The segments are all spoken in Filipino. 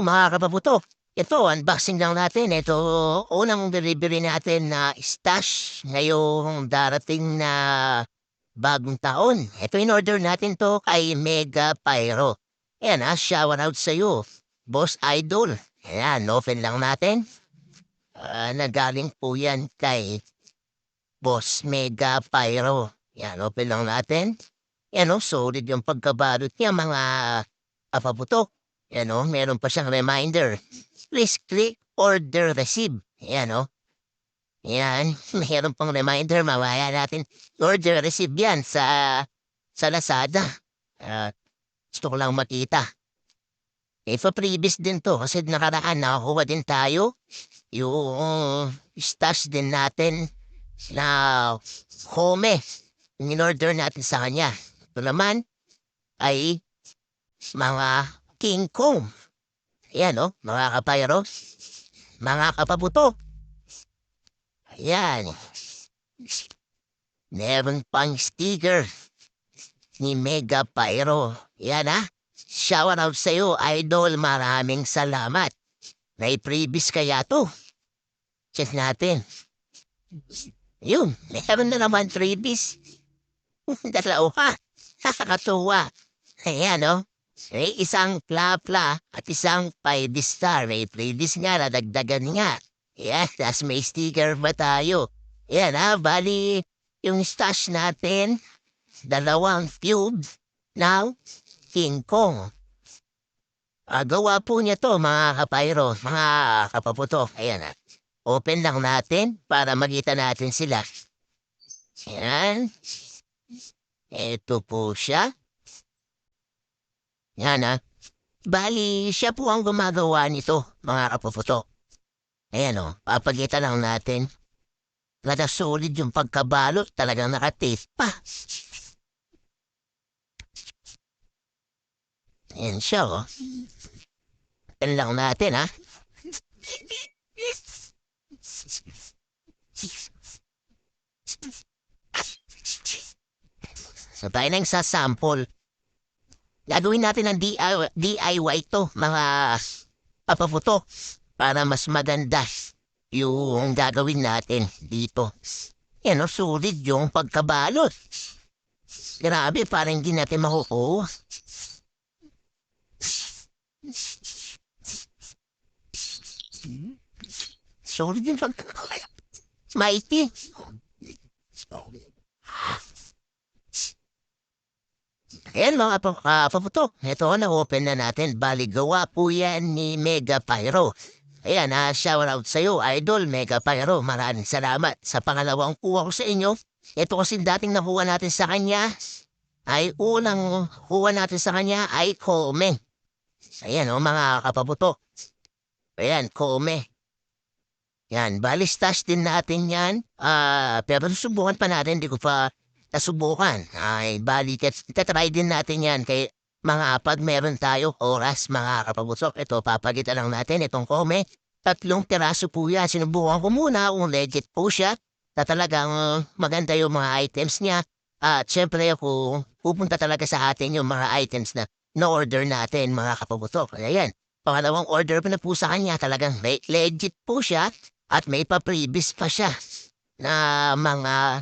mga kapaputo. Ito, unboxing lang natin. Ito, unang delivery natin na stash ngayong darating na bagong taon. Ito, in-order natin to kay Mega Pyro. Ayan shower out sa'yo, Boss Idol. Ayan, open lang natin. Nagaling po yan kay Boss Mega Pyro. Ayan, open lang natin. Ayan solid yung pagkabalot niya mga kapaputo. Ayan meron pa siyang reminder. Please click order receive. Ayan Ayan, meron pang reminder. Mamaya natin order receive yan sa Lazada. Uh, Gusto ko lang makita. Previous din to kasi nakaraan nakakuha din tayo. Yung stash din natin na home. In-order natin sa kanya. Ito naman ay mga King Kong. Ayan mga kapayro, mga kapabuto. Ayan. Meron pang sticker ni Mega Pyro. Ayan shout out sa'yo, Idol. Maraming salamat. May previous kaya to. Check natin. Yun, meron na naman previous. Dalawa. Nakakatuwa. Ayan May isang pla-pla at isang 5-star. May previous nga, nadagdagan nga. Yan, tas may sticker ba tayo? Yan bali, yung stash natin, 2 cube ng King Kong. Gawa po niya to mga kapayro, mga kapaputo. Ayan open lang natin para makita natin sila. Yan. Ito po siya. Yan bali, siya po ang gumagawa nito, mga kapaputo. Ayan papagita lang natin. Lada solid yung pagkabalot, talagang nakatape pa. Ayan siya Ayan lang natin So tayo na yung sasample. Gagawin natin ng DIY to, mga papaputo, para mas maganda yung gagawin natin dito. Yan sulit yung pagkabalot. Grabe, parang hindi natin makukuha. Solid yung pagkabalot. Mighty. Ayan mga paputok, ito na-open na natin. Bali gawa po yan ni Mega Pyro. Ayan shout out sa'yo, Idol Mega Pyro. Maraming salamat sa pangalawang kuha ko sa inyo. Ito kasi dating nakuha natin sa kanya, ay unang kuha natin sa kanya ay Kome. Ayan mga kapaputok. Ayan, Kome. Yan, bali stash din natin yan. Pero susubukan pa natin, hindi ko pa nasubukan. Ay, bali, itatry din natin yan kay mga pag meron tayo oras, mga kapabusok. Ito, papagita lang natin itong Kome. 3 piraso po yan. Sinubukan ko muna kung legit po siya. Na talagang maganda yung mga items niya. At syempre, kung pupunta talaga sa atin yung mga items na na-order natin, mga kapabusok. Ayan, pangalawang order pa na po sa kanya. Talagang legit po siya. At may pa-previous pa siya na mga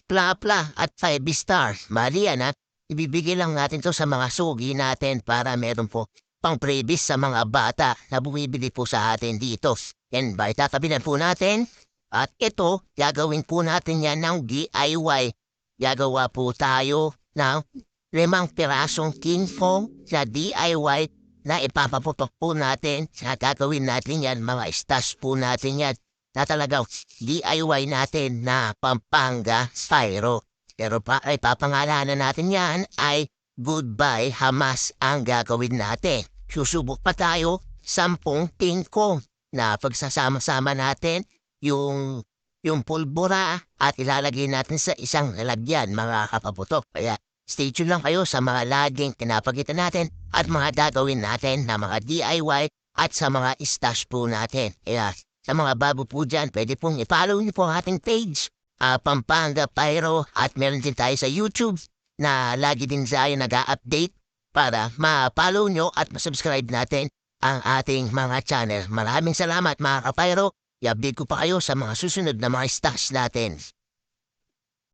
pla-pla at 5-star. Mali yan ibibigay lang natin to sa mga sugi natin para meron po pang previous sa mga bata na bumibili po sa atin dito. Yan ba, itatabinan po natin. At ito, gagawin po natin yan ng DIY. Gagawa po tayo ng 5 pirasong King Kong sa DIY na ipapaputok po natin. Sa gagawin natin yan, mga stash po natin yan. Na talagang DIY natin na Pampanga Pyro. Pero ay papangalanan natin yan ay Goodbye Hamas ang gagawin natin. Susubok pa tayo 10 King Kong na pagsasama-sama natin yung pulbura at ilalagay natin sa isang lalagyan, mga kapaputok. Kaya stay tuned lang kayo sa mga laging pinapakita natin at mga gagawin natin na mga DIY at sa mga stash po natin. Kaya sa mga bago po dyan, pwede pong i-follow niyo po ang ating page, Pampanga Pyro, at meron din tayo sa YouTube na lagi din tayo nag-a-update para ma-follow nyo at ma-subscribe natin ang ating mga channel. Maraming salamat mga kapayro. I-update ko pa kayo sa mga susunod na mga stocks natin.